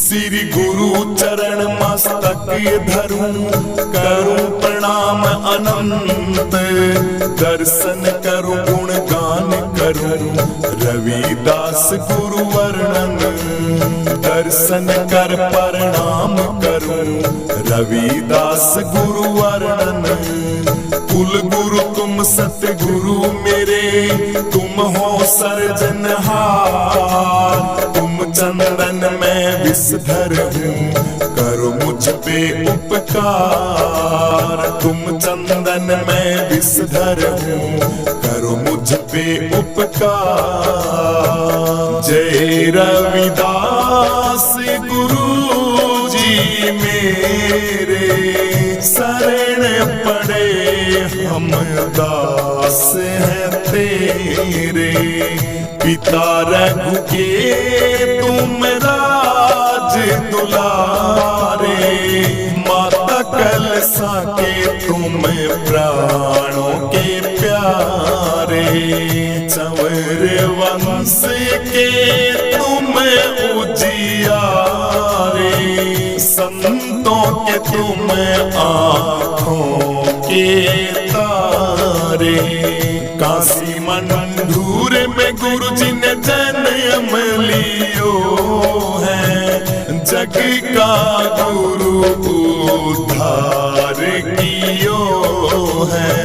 श्री गुरु चरण मस्तक धरूं, करूं प्रणाम अनंत, दर्शन करूं गुणगान करूं रविदास गुरु वर्णन, दर्शन कर प्रणाम करूं रविदास गुरु वर्णन। कुल गुरु तुम सतगुरु मेरे, तुम हो सर्जनहार, तुम चंदन में विषधर हूँ, करो मुझ पे उपकार। तुम चंदन में विषधर हूँ, करो मुझ पे उपकार। जय रविदास गुरु जी मेरे, शरण पड़े हम दास हैं तेरे। पिता रघु के तुम राज दुलारे, माता कलसा के तुम प्राणों के प्यारे। चंवर वंश के तुम उजियारे, संतों के तुम आँखों के तारे। काशी मंडूर में गुरु जी ने जन्म लियो है, जग का गुरु उद्धार कियो है।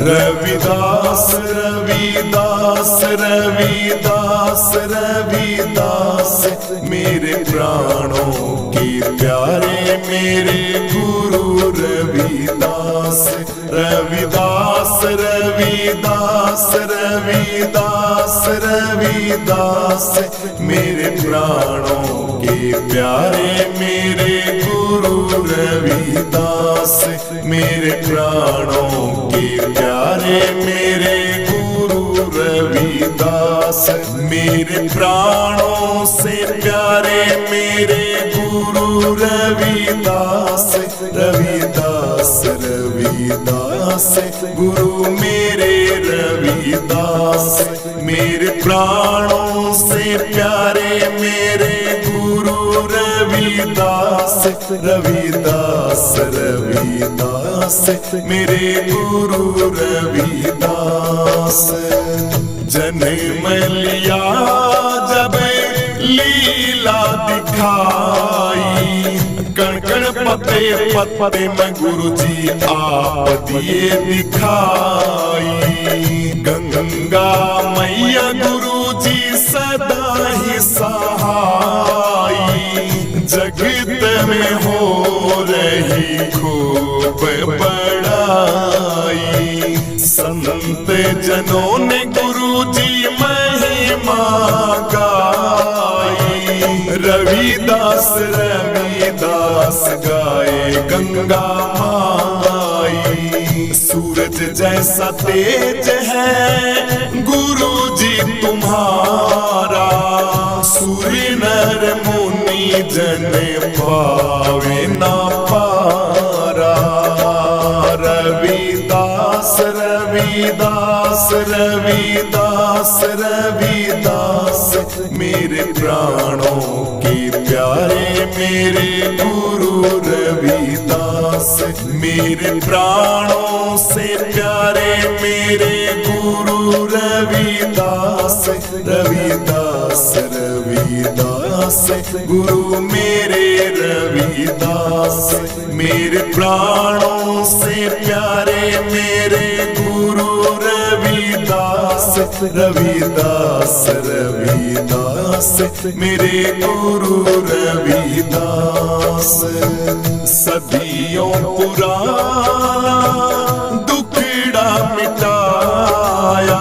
रविदास रविदास रविदास रविदास, मेरे प्राणों के प्यारे मेरे गुरु रविदास। रविदास रविदास रविदास रविदास, मेरे प्राणों के प्यारे मेरे गुरु रविदास। मेरे प्राणों के प्यारे मेरे गुरु रविदास। मेरे प्राणों से प्यारे मेरे गुरु रविदास। रविदास रविदास गुरु मेरे रविदास। मेरे प्राणों से प्यारे मेरे गुरु रविदास। रविदास रविदास मेरे गुरु रविदास। जन्म लिया जब लीला दिखाई, कण कण पते पते में गुरु जी आप दिए दिखाई। गंगा मैया गुरु जी सदा ही सहाई, जगत में हो रही खूब बड़ाई। संत जनों ने गुरु जी महिमा गाई, रविदास रविदास गाए गंगा माई। सूरज जैसा तेज है गुरु जी तुम्हारा, सूर्य नर मुनि जन पावे ना पारा। रविदास रविदास रविदास रविदास, मेरे प्राणों के प्यारे मेरे गुरु रविदास। मेरे प्राणों से प्यारे मेरे गुरु रविदास। रविदास रविदास गुरु मेरे रविदास। मेरे प्राणों से प्यारे मेरे गुरु रविदास। रविदास रविदास मेरे गुरु रविदास। सदियों पुराना दुखड़ा मिटाया,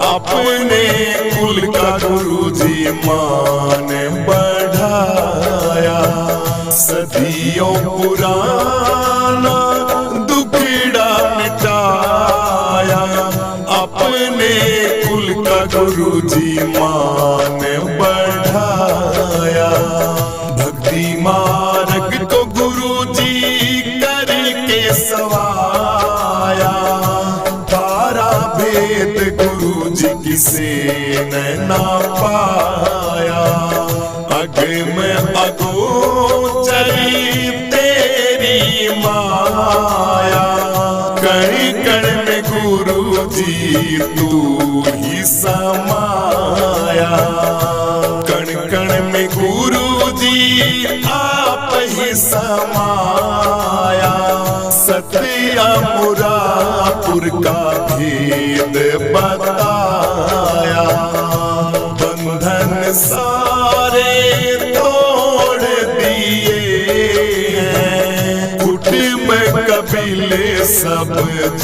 अपने कुल का गुरु जी मान बढ़ाया। सदियों पुराना दुखड़ा मिटाया, अपने कुल का गुरु जी मान बढ़ाया। भक्ति मार्ग को गुरु जी करके सवाया, तारा भेद गुरु जी किसे न पाया। में अगोचरी तेरी माया। कण कण में गुरु जी तू ही समाया। कण कण में गुरु जी आप ही समाया। सत्या मुरापुर का भेद बताया। बंधन सारे तोड़ दिए हैं। कुटुंब कबीले सब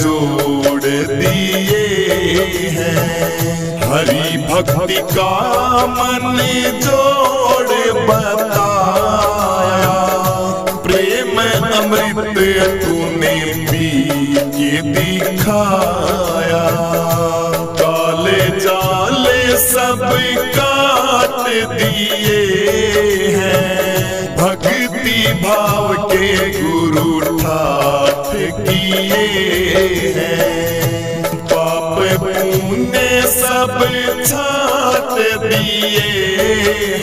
जोड़ दिए हैं। हरि भक्ति का मन जोड़ बताया। प्रेम अमृत तूने पी के दिखाया। काले जाले सब काट दिए हैं। भक्ति भाव के गुरु ठाठ किए हैं। पाप पुण्य सब छाट दिए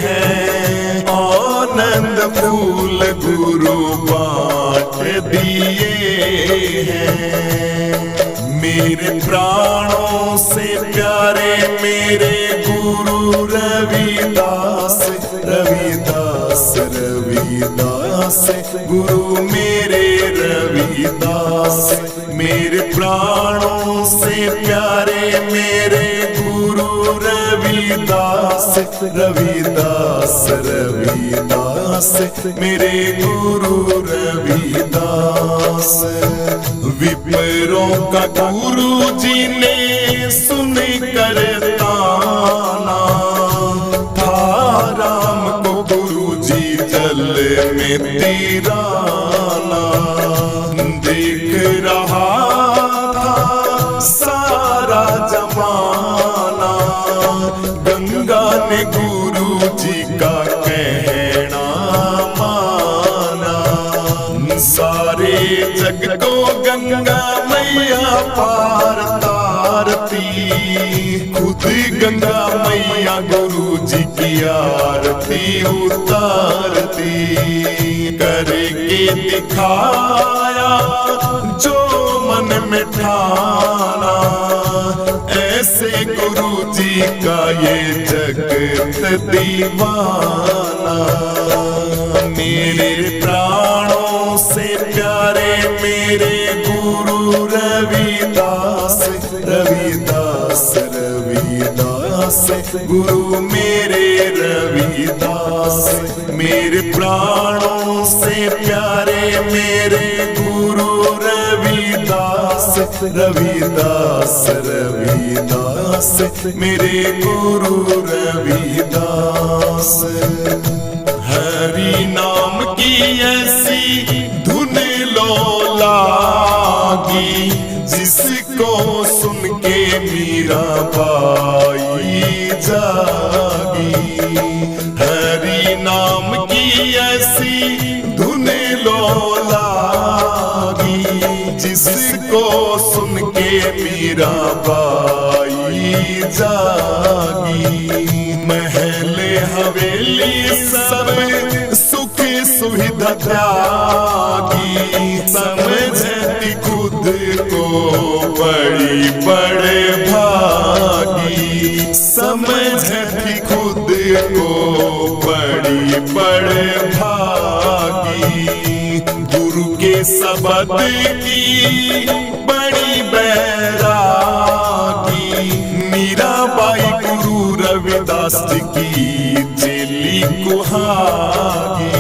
हैं। आनंद फूल गुरु बांट दिए हैं। मेरे प्राणों से प्यारे मेरे गुरु रविदास। रविदास रविदास गुरु मेरे रविदास। मेरे प्राणों से प्यारे मेरे गुरु रविदास। रविदास रविदास मेरे गुरु रविदास। विप्रों का गुरु जी ने सुन कर ताना। था राम को गुरु जी जल में तिराना। देख रहा था सारा जमाना। गंगा ने गुरु जी का कहना माना। सारे जग को गंगा मैया पार तारती। खुद गंगा मैया गुरु जी की आरती उतारती। करके दिखाया जो मन में ठाना। ऐसे गुरु जी का ये जगत दीवाना। मेरे प्राणों से प्यारे मेरे गुरु रविदास। रविदास रविदास गुरु मेरे रविदास। मेरे प्राणों से प्यारे मेरे गुरु रविदास। रविदास रविदास मेरे गुरु रविदास। हरि नाम की ऐसी धुन लो लागी। जिसको सुन के मीराबाई जागी। हरि नाम की ऐसी धुन लो लागी। जिसको सुन के मीराबाई जागी। महल हवेली सब सुख सुविधा त्यागी। समझती खुद को बड़ी बड़े भागी। समझती खुद को बड़ी बड़े भागी। गुरु के शब्द की बड़ी बैरागी। मीराबाई गुरु रविदास जी की चेली कुहागी।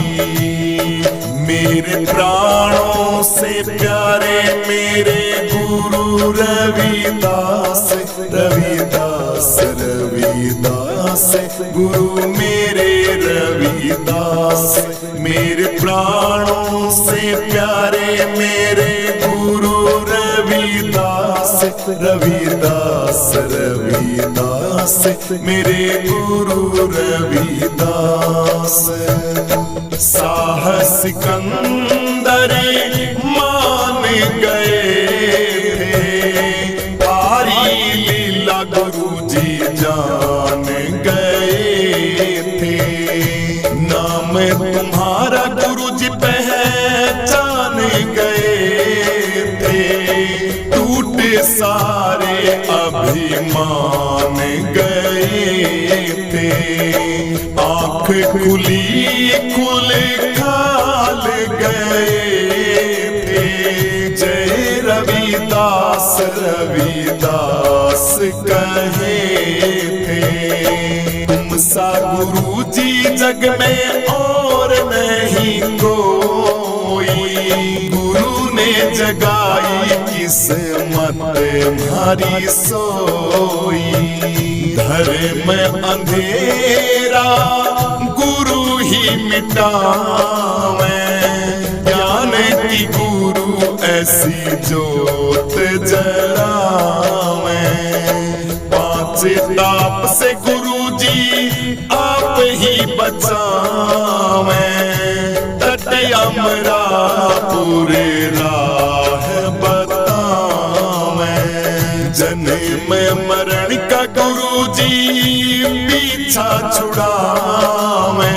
मेरे प्राणों से प्यारे मेरे गुरु रविदास। रविदास रविदास गुरु मेरे रविदास। मेरे प्राणों से प्यारे मेरे गुरु रविदास। रविदास रविदास मेरे गुरु रविदास। साहस सिकंदर मान गए थे। भारी लीला गुरु जी जान गए थे। नाम तुम्हारा गुरु जी पहचान गए थे, टूटे सारे अभिमान गए थे। आँख खुली खुल खाल गए थे, जय रविदास रविदास कहे थे। तुम सा गुरु जी जग में और नहीं कोई, गुरु ने जगाई किस्मत हमारी सोई। धर्म अंधेरा गुरु ही मिटावे, ज्ञान की गुरु ऐसी जोत जलावे। पांच ताप से गुरु जी आप ही बचावे, तट अमरा पूरे राह बतावे। जन्म मरण का गुरु जी पीछा छुड़ावे,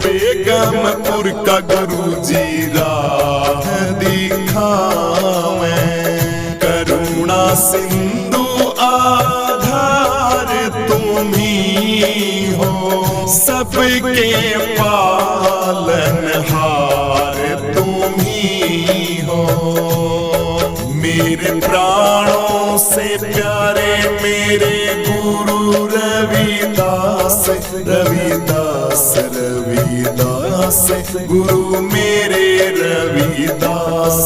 बेगमपुर का गुरु जी राह दिखावे। करुणा सिंधु आधार तुम ही हो, सबके पालनहार तुम ही हो। मेरे प्राणों से प्यारे मेरे गुरु रविदास रविदास रविदास, गुरु मेरे रविदास।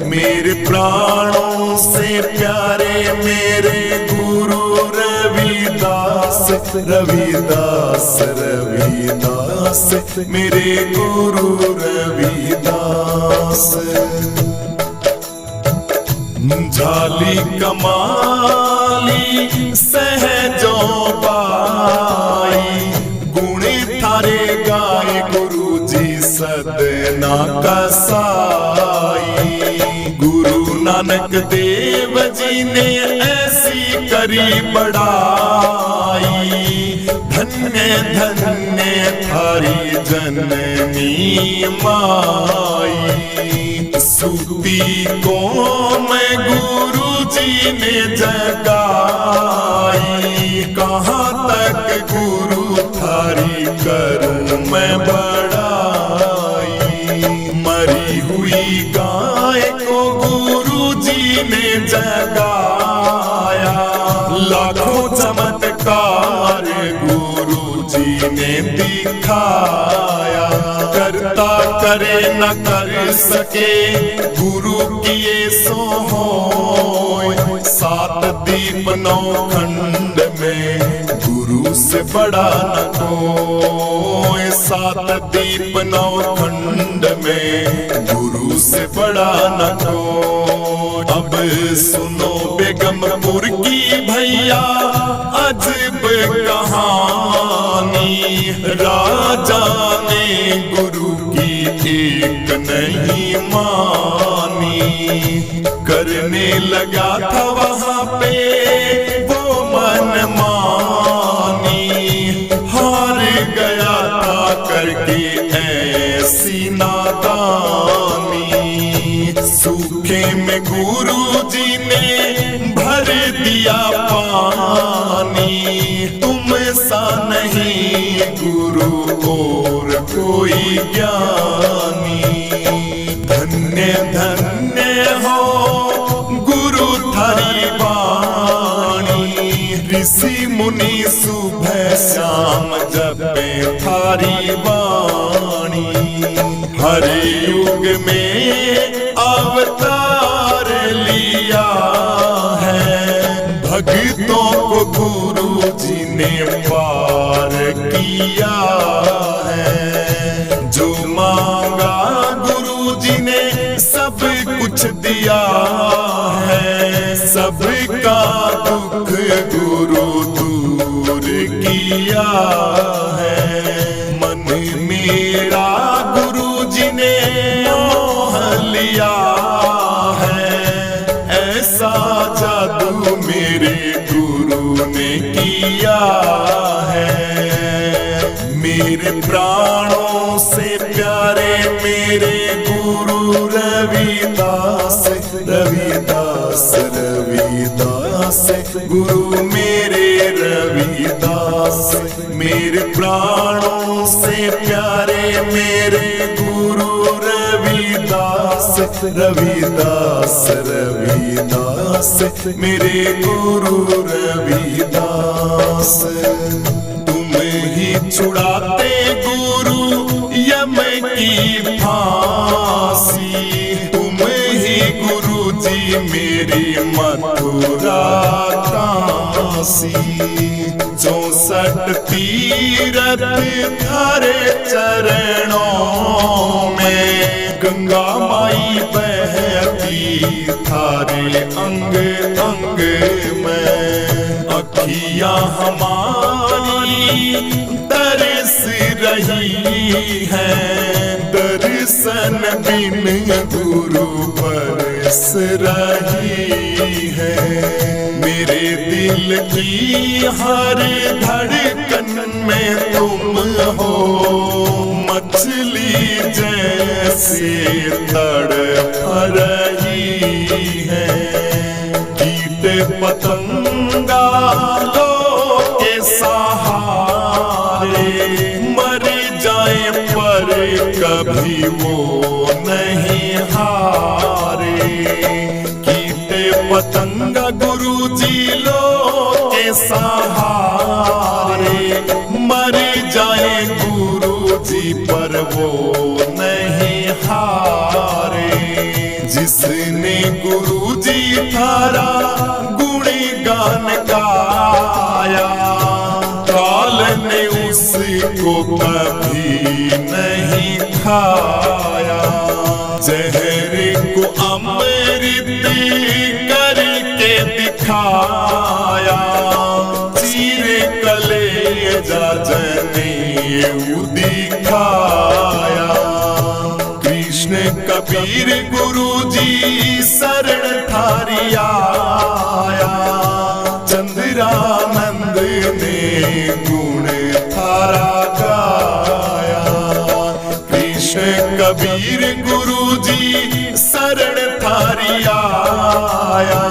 मेरे प्राणों से प्यारे मेरे गुरु रविदास रविदास रविदास, मेरे गुरु रविदास। झाली कमाली सहजों पाई, गुण थारे गाए गुरु जी सदना कसाई। गुरु नानक देव जी ने ऐसी करी बड़ाई, धन्य धन्य थारी जननी माई। सूती को मैं गुरु जी ने जगाई, कहाँ तक गुरु थारी करूं मैं बड़ाई। मरी हुई गाय को गुरु जी ने जगाया, लाखों चमत्कार गुरु जी ने दिखाया। करता करे न कर सके गुरु किए सो होय, सात दीप नौ खंड में गुरु से बड़ा न कोई। सात दीप नौ खंड में गुरु से बड़ा न कोई। अब सुनो बेगमपुर की भैया अजब कहानी, राजा ने गुरु की एक नहीं मानी। करने लगा था वहां पे वो मनमानी, हार गया था करके ऐसी नादानी। सूखे में गुरु जी ने भर दिया पानी, तुम सा नहीं गुरु और कोई ज्ञानी। धन्य धन्य हो गुरु थारी वाणी, ऋषि मुनि सुबह शाम जपे थारी वाणी। हर युग में अवतार लिया है, भक्तों को गुरु जी ने पार किया है। जो मांगा गुरु जी ने सब कुछ दिया है, सबका दुख गुरु दूर किया है। मन मेरा गुरु जी ने मोह लिया है, ऐसा जादू मेरे गुरु ने किया है। मेरे प्राणों से प्यारे मेरे गुरु रविदास, रविदास रविदास गुरु मेरे रविदास। मेरे प्राणों से प्यारे मेरे गुरु रविदास, रविदास रविदास मेरे गुरु रविदास। तुम ही छुड़ाते गुरु यम की फांसी, तुम ही गुरु जी मेरी मथुरा काशी। 64 तीरथ थारे चरणों में, गंगा माई बहती थारे अंग अंग में। अखियां हमारी तरस रही हैं, दर्शन बिन गुरु बरस रही है। मेरे दिल की हर धड़कन में तुम हो, मछली जैसे तड़प रही है। कीट पतंगा लो के सहारे, मर जाए पर कभी वो नहीं हारे। कीट पतंगा गुरुजी लो के सहारे, मर जाए गुरुजी पर वो नहीं हारे। जिसने गुरुजी थारा गुणगान गाया, काल ने उसको कभी नहीं खाया। जहर को अमृत करके दिखाया, चीरे कलेजा जनेऊ दिखाया। कृष्ण कबीर गुरुजी शरण थारी आया, चंद्रानंद ने गुण थारा गाया। कृष्ण कबीर गुरुजी शरण थारी आया,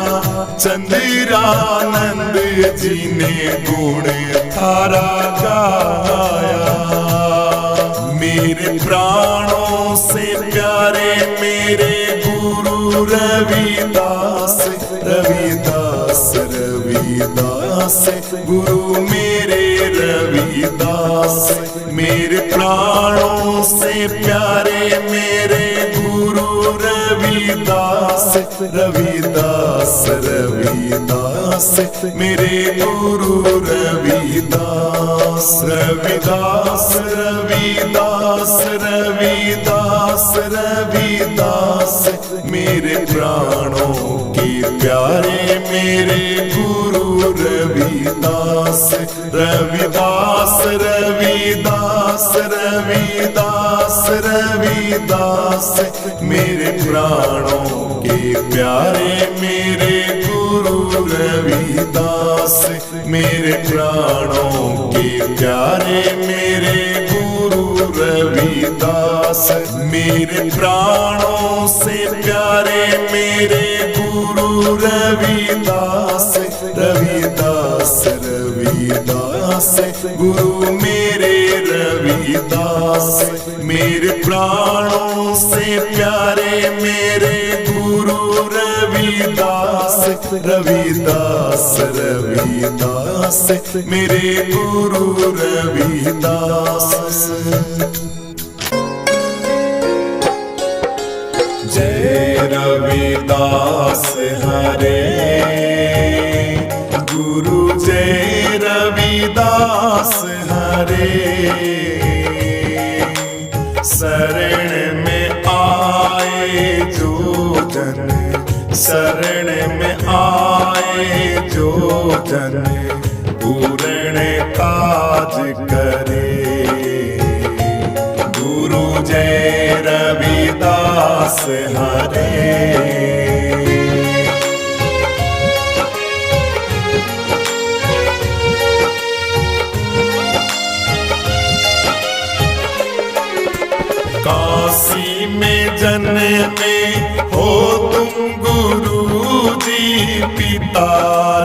चंद्रानंद जी ने गुण थारा गाया। मेरे प्राणों से प्यारे मेरे गुरु रविदास, रविदास रविदास गुरु मेरे रविदास। मेरे प्राणों से प्यारे मेरे गुरु रविदास, रविदास रविदास मेरे गुरु रविदास। रविदास रविदास रविदास रविदास मेरे प्राणों के प्यारे मेरे गुरु रविदास। रविदास रविदास रविदास रविदास मेरे प्राणों के प्यारे मेरे गुरु रविदास। मेरे प्राणों के प्यारे मेरे गुरु रविदास। मेरे प्राणों से प्यारे मेरे गुरु रविदास, रविदास रविदास गुरु मेरे रविदास। मेरे प्राणों से प्यारे मेरे गुरु रविदास, रविदास रविदास मेरे गुरु रविदास। जय रविदास हरे गुरु, जय रविदास हरे। शरण में आए जो जन, शरण में आए जो जन, पूर्ण काज करे। गुरु जय रविदास हरे। काशी में जन्मे हो तुम गुरु जी, पिता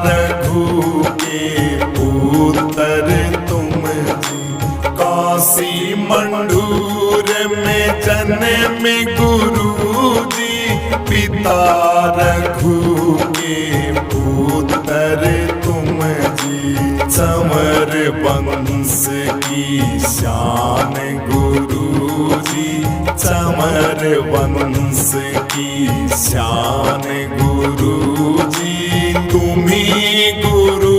रघु के पुत्र तुम जी। काशी मंडूर में जन्मे गुरु जी, पिता रघु के पुत्र तुम जी। चमर वंश की शान गुरु जी, चमर वंश की शान गुरु जी। तुम्ही गुरु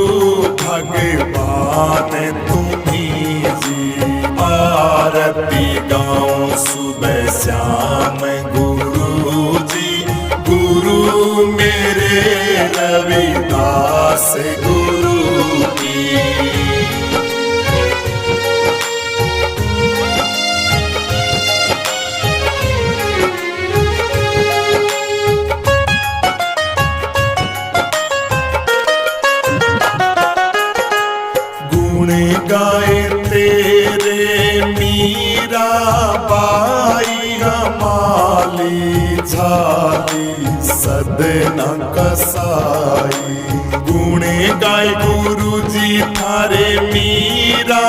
भगवान तुम्ही जी। आरती गाऊं सुबह शाम गुरु जी, गुरु मेरे रविदास गुरु की। गुण गाए तेरे मीरा बाई, हमाली झाली सदना कसाई। गुण गाए गुरु जी थारे मीरा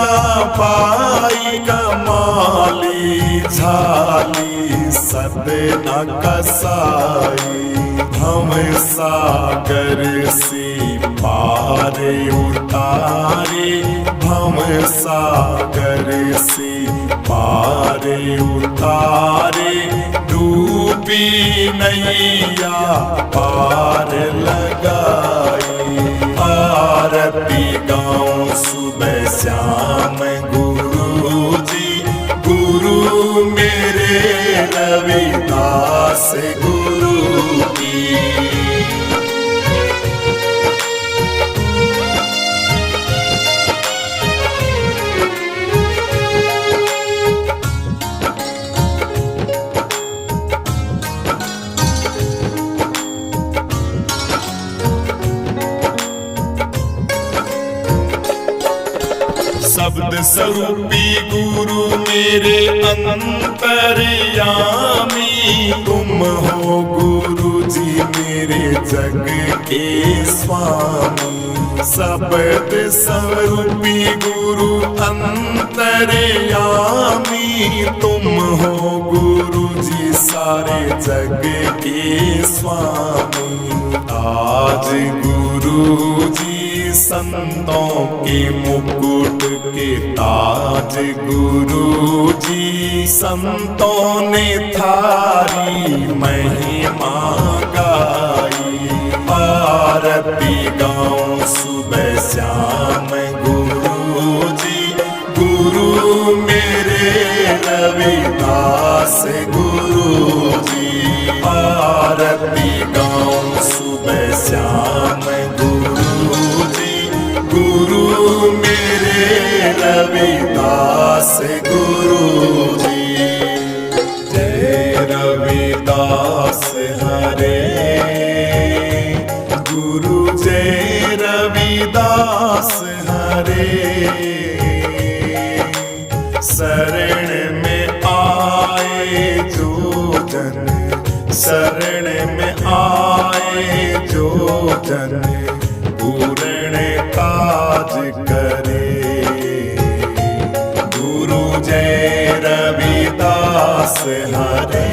बाई, कमाली झाली सदना कसाई। हम सागर से पार उतारे, हम सागर से पार उतारे। डूबी नैया पार लगाई। आरती गाऊं सुबह शाम गुरु जी, गुरु मेरे रविदास गुरु की। शब्द स्वरूपी गुरु मेरे अंतर्यामी, तुम हो गुरु जी मेरे जग के स्वामी। शब्द स्वरूपी गुरु अंतर्यामी, तुम हो गुरु जी सारे जग के स्वामी। आज गुरु जी संतों के मुकुट के ताज, गुरु जी संतों ने थारी महिमा गाई। आरती गाऊं सुबह शाम गुरु जी, गुरु मेरे रविदास गुरु जी। आरती गाऊं सुबह शाम गुरु जी, गुरु मेरे रविदास गुरु जी। जय रविदास हरे गुरु, जय रविदास हरे। शरण में आए जो जन, शरण में आए जो जन, पूर्ण काज करे। गुरु जय रविदास हरे।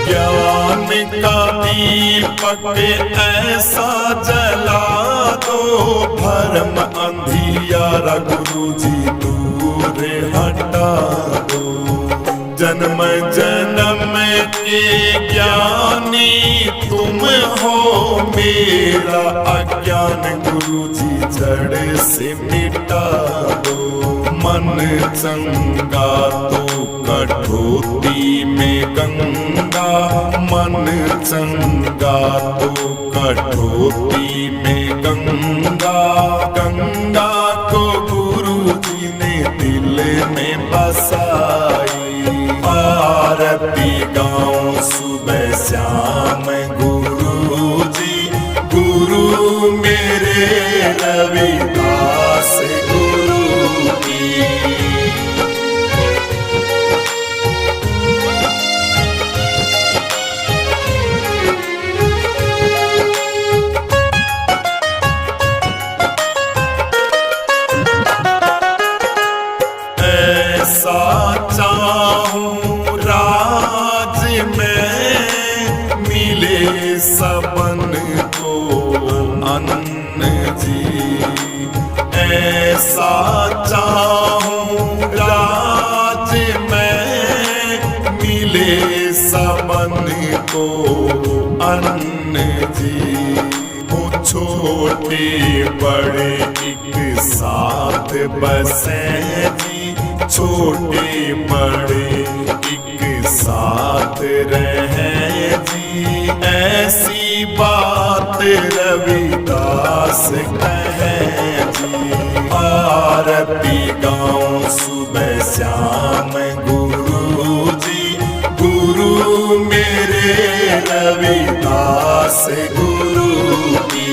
ज्ञान का दीपक ऐसा जला दो, भरम अंधियारा गुरु जी दूर हटा दो। जन्म जन्म के ज्ञानी तुम हो, मेरा अज्ञान गुरु जी जड़ से मिटा दो। मन चंगा तो कठोती में गंगा, मन चंगा तो कठोती में गंगा। गंगा को गुरु जी ने दिल में बसाई। आरती गाऊं सुबह शाम गुरु गुरु मेरे रविदास गुरु की। ऐसा चाहूं राज में मिले सबन को अन्न जी। ऐसा चाहूं राज में मिले सबन को अन्न जी। वो छोटे बड़े एक साथ बसे जी, छोटे बड़े एक साथ रहे जी। ऐसी बात रविदास कहे जी। आरती गाँव सुबह शाम गुरु जी, गुरु मेरे रविदास गुरु की।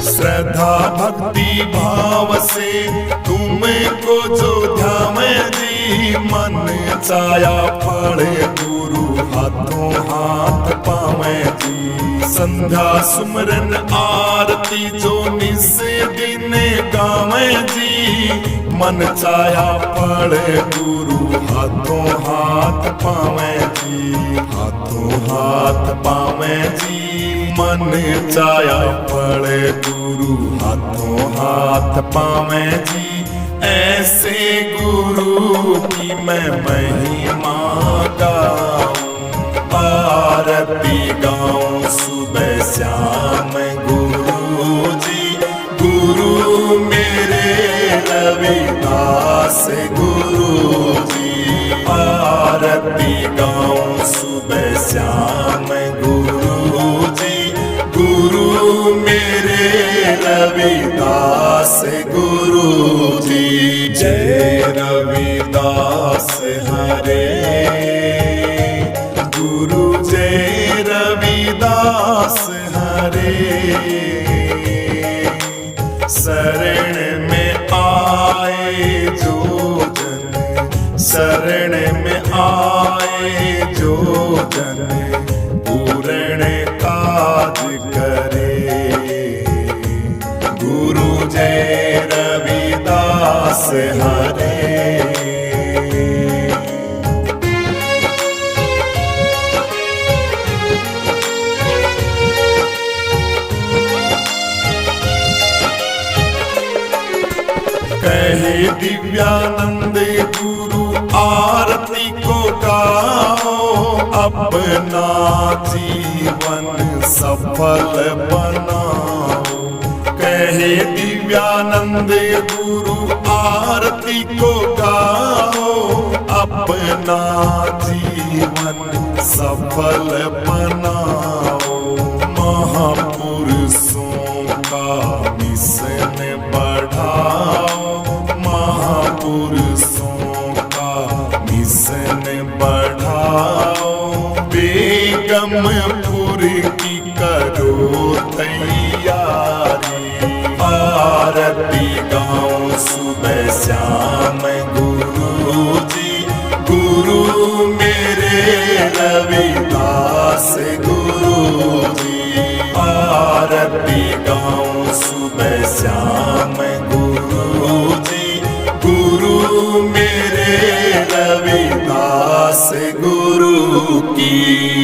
श्रद्धा भक्ति भाव से तुमको जो ध्यान जी। मन चाया फल गुरु हाथों हाथ पावे जी। संध्या सुमरन आरती जो निस दिन गावे जी। मन चाया फल गुरु हाथों हाथ पावे जी, हाथों हाथ पावे जी। मन चाया फल गुरु हाथों हाथ पावे जी। ऐसे गुरु की मैं महिमा गाऊं। आरती गाऊं सुबह शाम गुरु जी, गुरु मेरे रविदास गुरु जी। आरती गाऊं सुबह शाम गुरु जी, गुरु मेरे रविदास गुरु जी। जय रविदास हरे गुरु, जय रविदास हरे। शरण में आए जो जन, शरण में आए जो जन पूर्ण काज करे। गुरु जय रविदास हरे। कहे दिव्यानंद गुरु आरती को गाओ। अपना जीवन सफल बनाओ। कहे दिव्यानंद गुरु आरती को गाओ। अपना जीवन सफल बनाओ। महापुरुषों का मिशन बढ़ाओ। महापुरुषों का मिशन बढ़ाओ। बेगमपुर की करो तैयारी। आरती गाँव सुबह शाम गुरु जी, गुरु मेरे रविदास गुरु जी। आरती गाँव सुबह शाम गुरु जी, गुरु मेरे रविदास गुरु की।